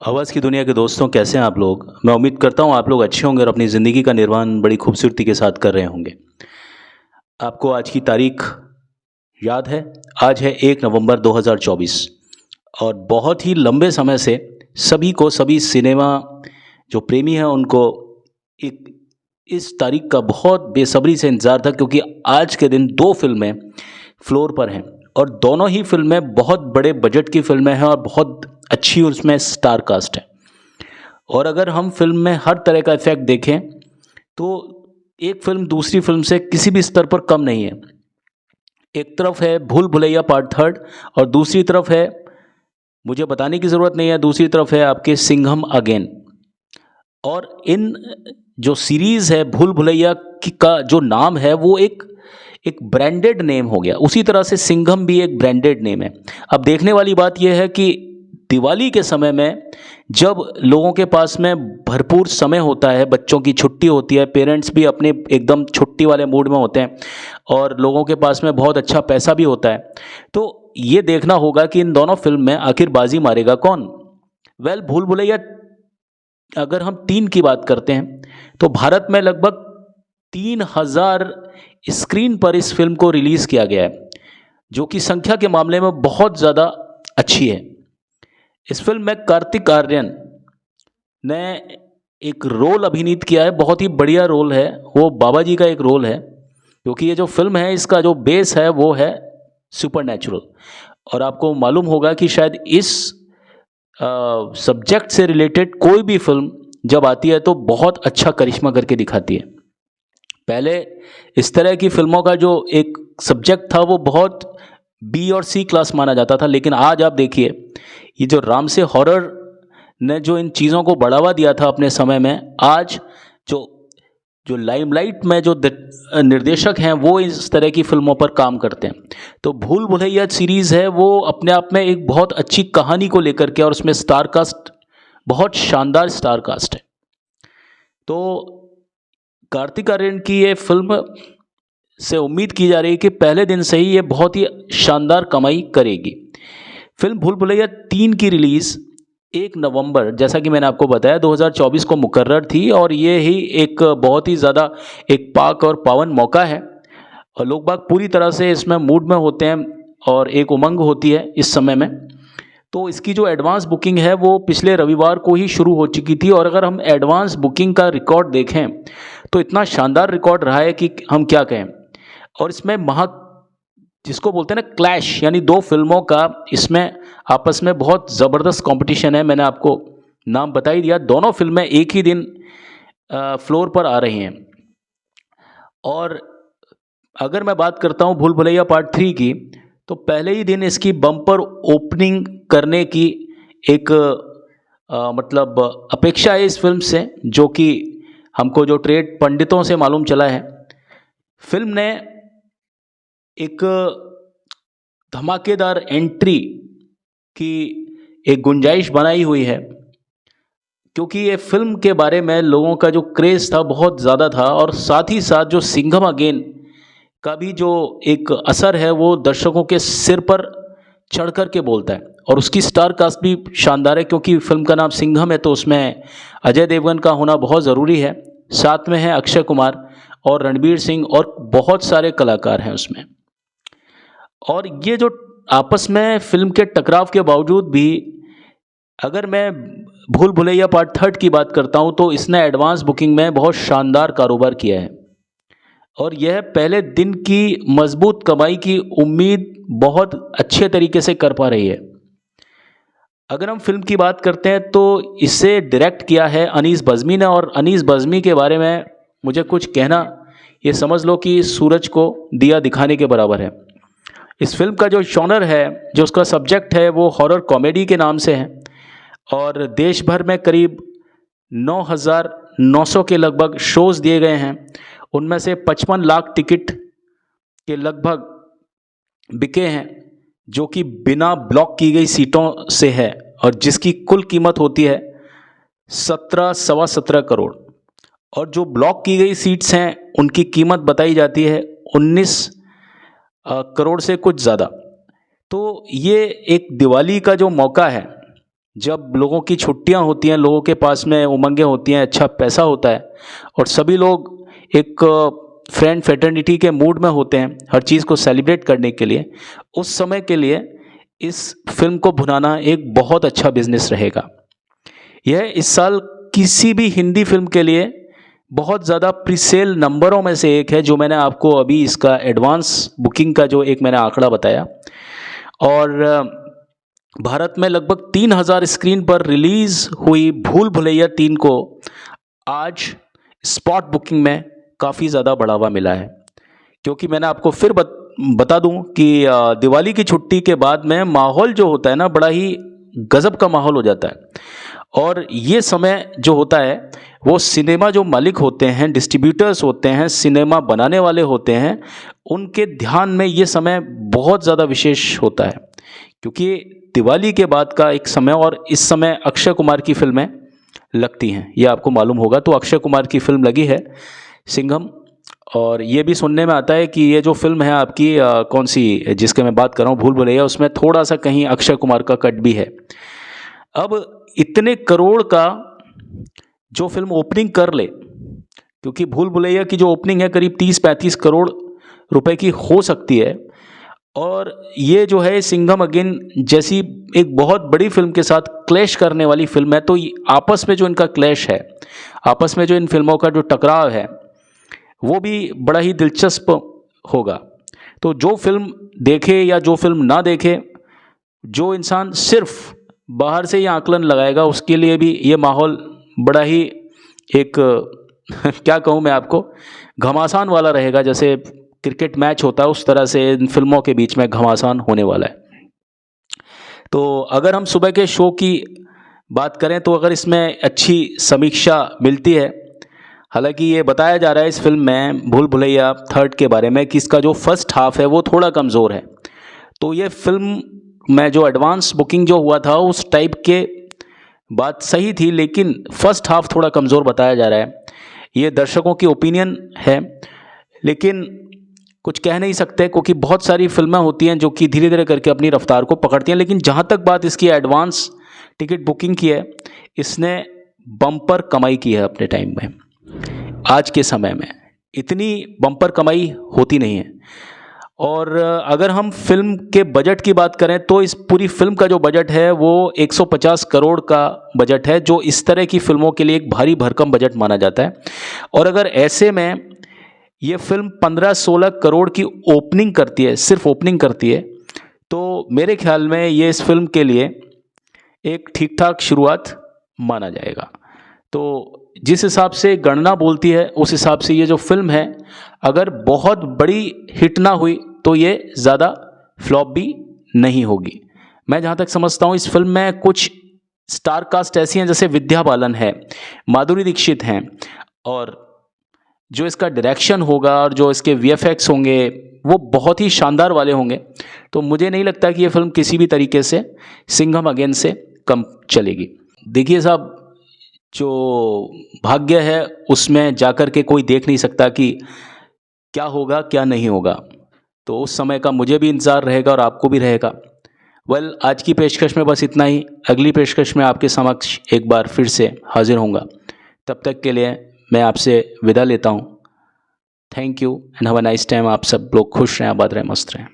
आवाज़ की दुनिया के दोस्तों, कैसे हैं आप लोग? मैं उम्मीद करता हूँ आप लोग अच्छे होंगे और अपनी ज़िंदगी का निर्वहन बड़ी खूबसूरती के साथ कर रहे होंगे। आपको आज की तारीख याद है? आज है 1 नवंबर 2024 और बहुत ही लंबे समय से सभी सिनेमा जो प्रेमी हैं उनको एक इस तारीख का बहुत बेसब्री से इंतज़ार था, क्योंकि आज के दिन 2 फ़िल्में फ्लोर पर हैं और दोनों ही फ़िल्में बहुत बड़े बजट की फ़िल्में हैं और बहुत अच्छी उसमें स्टार कास्ट है। और अगर हम फ़िल्म में हर तरह का इफ़ेक्ट देखें, तो एक फ़िल्म दूसरी फ़िल्म से किसी भी स्तर पर कम नहीं है। एक तरफ है भूल भुलैया पार्ट 3 और दूसरी तरफ है, मुझे बताने की ज़रूरत नहीं है, दूसरी तरफ है आपके सिंघम अगेन। और इन जो सीरीज़ है भूल भुलैया की का जो नाम है वो एक एक ब्रांडेड नेम हो गया। उसी तरह से सिंघम भी एक ब्रांडेड नेम है। अब देखने वाली बात यह है कि दिवाली के समय में जब लोगों के पास में भरपूर समय होता है, बच्चों की छुट्टी होती है, पेरेंट्स भी अपने एकदम छुट्टी वाले मूड में होते हैं और लोगों के पास में बहुत अच्छा पैसा भी होता है, तो ये देखना होगा कि इन दोनों फ़िल्म में आखिर बाजी मारेगा कौन? वेल, भूल भुलैया अगर हम 3 की बात करते हैं, तो भारत में लगभग 3000 स्क्रीन पर इस फ़िल्म को रिलीज़ किया गया है, जो कि संख्या के मामले में बहुत ज़्यादा अच्छी है। इस फ़िल्म में कार्तिक आर्यन ने एक रोल अभिनीत किया है, बहुत ही बढ़िया रोल है, वो बाबा जी का एक रोल है, क्योंकि ये जो फ़िल्म है इसका जो बेस है वो है सुपरनैचुरल। और आपको मालूम होगा कि शायद इस सब्जेक्ट से रिलेटेड कोई भी फ़िल्म जब आती है तो बहुत अच्छा करिश्मा करके दिखाती है। पहले इस तरह की फ़िल्मों का जो एक सब्जेक्ट था वो बहुत बी और सी क्लास माना जाता था, लेकिन आज आप देखिए, ये जो रामसे हॉरर ने जो इन चीज़ों को बढ़ावा दिया था अपने समय में, आज जो जो लाइमलाइट में जो निर्देशक हैं वो इस तरह की फ़िल्मों पर काम करते हैं। तो भूल भुलैया सीरीज़ है वो अपने आप में एक बहुत अच्छी कहानी को लेकर के, और उसमें स्टार कास्ट बहुत शानदार स्टार कास्ट है। तो कार्तिक आर्यन की ये फ़िल्म से उम्मीद की जा रही है कि पहले दिन से ही ये बहुत ही शानदार कमाई करेगी। फ़िल्म भूल भुलैया 3 की रिलीज़ 1 नवंबर, जैसा कि मैंने आपको बताया, 2024 को मुकर्रर थी और ये ही एक बहुत ही ज़्यादा एक पाक और पावन मौका है और लोग बाग पूरी तरह से इसमें मूड में होते हैं और एक उमंग होती है इस समय में। तो इसकी जो एडवांस बुकिंग है वो पिछले रविवार को ही शुरू हो चुकी थी, और अगर हम एडवांस बुकिंग का रिकॉर्ड देखें तो इतना शानदार रिकॉर्ड रहा है कि हम क्या कहें। और इसमें जिसको बोलते हैं ना क्लैश, यानी 2 फ़िल्मों का इसमें आपस में बहुत ज़बरदस्त कंपटीशन है। मैंने आपको नाम बता ही दिया, दोनों फ़िल्में एक ही दिन फ्लोर पर आ रही हैं। और अगर मैं बात करता हूँ भूल भुलैया पार्ट 3 की, तो पहले ही दिन इसकी बम्पर ओपनिंग करने की एक मतलब अपेक्षा है इस फ़िल्म से, जो कि हमको जो ट्रेड पंडितों से मालूम चला है। फ़िल्म ने एक धमाकेदार एंट्री की एक गुंजाइश बनाई हुई है, क्योंकि ये फ़िल्म के बारे में लोगों का जो क्रेज़ था बहुत ज़्यादा था, और साथ ही साथ जो सिंघम अगेन का भी जो एक असर है वो दर्शकों के सिर पर चढ़ कर के बोलता है। और उसकी स्टार कास्ट भी शानदार है, क्योंकि फ़िल्म का नाम सिंघम है तो उसमें अजय देवगन का होना बहुत ज़रूरी है, साथ में है अक्षय कुमार और रणबीर सिंह और बहुत सारे कलाकार हैं उसमें। और ये जो आपस में फ़िल्म के टकराव के बावजूद भी, अगर मैं भूल भुलैया पार्ट 3 की बात करता हूँ तो इसने एडवांस बुकिंग में बहुत शानदार कारोबार किया है, और यह पहले दिन की मजबूत कमाई की उम्मीद बहुत अच्छे तरीके से कर पा रही है। अगर हम फ़िल्म की बात करते हैं तो इसे डायरेक्ट किया है अनीस बज़्मी ने, और अनीस बज़्मी के बारे में मुझे कुछ कहना, ये समझ लो कि सूरज को दिया दिखाने के बराबर है। इस फ़िल्म का जो जॉनर है, जो उसका सब्जेक्ट है, वो हॉरर कॉमेडी के नाम से है, और देश भर में करीब 9,900 के लगभग शोज़ दिए गए हैं। उनमें से 55 लाख टिकट के लगभग बिके हैं, जो कि बिना ब्लॉक की गई सीटों से है, और जिसकी कुल कीमत होती है 17 करोड़। और जो ब्लॉक की गई सीट्स हैं उनकी कीमत बताई जाती है 19 करोड़ से कुछ ज़्यादा। तो ये एक दिवाली का जो मौका है, जब लोगों की छुट्टियां होती हैं, लोगों के पास में उमंगें होती हैं, अच्छा पैसा होता है और सभी लोग एक फ्रेंड फ्रेटर्निटी के मूड में होते हैं हर चीज़ को सेलिब्रेट करने के लिए, उस समय के लिए इस फिल्म को भुनाना एक बहुत अच्छा बिजनेस रहेगा। यह इस साल किसी भी हिंदी फिल्म के लिए बहुत ज़्यादा प्रीसेल नंबरों में से एक है, जो मैंने आपको अभी इसका एडवांस बुकिंग का जो एक मैंने आंकड़ा बताया। और भारत में लगभग 3000 स्क्रीन पर रिलीज़ हुई भूल भुलैया 3 को आज स्पॉट बुकिंग में काफ़ी ज़्यादा बढ़ावा मिला है। क्योंकि मैंने आपको फिर बता दूं कि दिवाली की छुट्टी के बाद में माहौल जो होता है ना, बड़ा ही गज़ब का माहौल हो जाता है। और ये समय जो होता है वो सिनेमा जो मालिक होते हैं, डिस्ट्रीब्यूटर्स होते हैं, सिनेमा बनाने वाले होते हैं, उनके ध्यान में ये समय बहुत ज़्यादा विशेष होता है। क्योंकि दिवाली के बाद का एक समय, और इस समय अक्षय कुमार की फिल्में लगती हैं, ये आपको मालूम होगा। तो अक्षय कुमार की फिल्म लगी है सिंघम, और ये भी सुनने में आता है कि ये जो फिल्म है आपकी कौन सी जिसके मैं बात कर रहा हूँ, भूल भुलैया, उसमें थोड़ा सा कहीं अक्षय कुमार का कट भी है। अब इतने करोड़ का जो फिल्म ओपनिंग कर ले, क्योंकि भूल भुलैया की जो ओपनिंग है करीब 30-35 करोड़ रुपए की हो सकती है, और ये जो है सिंघम अगेन जैसी एक बहुत बड़ी फिल्म के साथ क्लैश करने वाली फिल्म है। तो आपस में जो इनका क्लैश है, आपस में जो इन फिल्मों का जो टकराव है, वो भी बड़ा ही दिलचस्प होगा। तो जो फिल्म देखे या जो फिल्म ना देखे, जो इंसान सिर्फ बाहर से ही आकलन लगाएगा, उसके लिए भी ये माहौल बड़ा ही एक क्या कहूँ मैं आपको, घमासान वाला रहेगा। जैसे क्रिकेट मैच होता है, उस तरह से इन फिल्मों के बीच में घमासान होने वाला है। तो अगर हम सुबह के शो की बात करें तो अगर इसमें अच्छी समीक्षा मिलती है, हालांकि ये बताया जा रहा है इस फिल्म में भूल भुलैया 3 के बारे में कि इसका जो फर्स्ट हाफ है वो थोड़ा कमज़ोर है। तो ये फिल्म में जो एडवांस बुकिंग जो हुआ था उस टाइप के बात सही थी, लेकिन फर्स्ट हाफ थोड़ा कमज़ोर बताया जा रहा है। ये दर्शकों की ओपिनियन है, लेकिन कुछ कह नहीं सकते, क्योंकि बहुत सारी फिल्में होती हैं जो कि धीरे धीरे करके अपनी रफ्तार को पकड़ती हैं। लेकिन जहाँ तक बात इसकी एडवांस टिकट बुकिंग की है, इसने बम्पर कमाई की है अपने टाइम में। आज के समय में इतनी बम्पर कमाई होती नहीं है। और अगर हम फिल्म के बजट की बात करें तो इस पूरी फिल्म का जो बजट है वो 150 करोड़ का बजट है, जो इस तरह की फिल्मों के लिए एक भारी भरकम बजट माना जाता है। और अगर ऐसे में ये फिल्म 15-16 करोड़ की ओपनिंग करती है, सिर्फ ओपनिंग करती है, तो मेरे ख्याल में ये इस फिल्म के लिए एक ठीक ठाक शुरुआत माना जाएगा। तो जिस हिसाब से गणना बोलती है उस हिसाब से ये जो फिल्म है, अगर बहुत बड़ी हिट ना हुई तो ये ज़्यादा फ्लॉप भी नहीं होगी। मैं जहाँ तक समझता हूँ इस फिल्म में कुछ स्टार कास्ट ऐसी हैं, जैसे विद्या बालन है, माधुरी दीक्षित हैं, और जो इसका डायरेक्शन होगा और जो इसके वीएफएक्स होंगे वो बहुत ही शानदार वाले होंगे। तो मुझे नहीं लगता कि ये फिल्म किसी भी तरीके से सिंघम अगेन से कम चलेगी। देखिए साहब, जो भाग्य है उसमें जाकर के कोई देख नहीं सकता कि क्या होगा क्या नहीं होगा। तो उस समय का मुझे भी इंतज़ार रहेगा और आपको भी रहेगा। आज की पेशकश में बस इतना ही। अगली पेशकश में आपके समक्ष एक बार फिर से हाजिर होऊंगा। तब तक के लिए मैं आपसे विदा लेता हूँ। Thank you and have a nice time. आप सब लोग खुश रहें, आबाद रहें, मस्त रहें।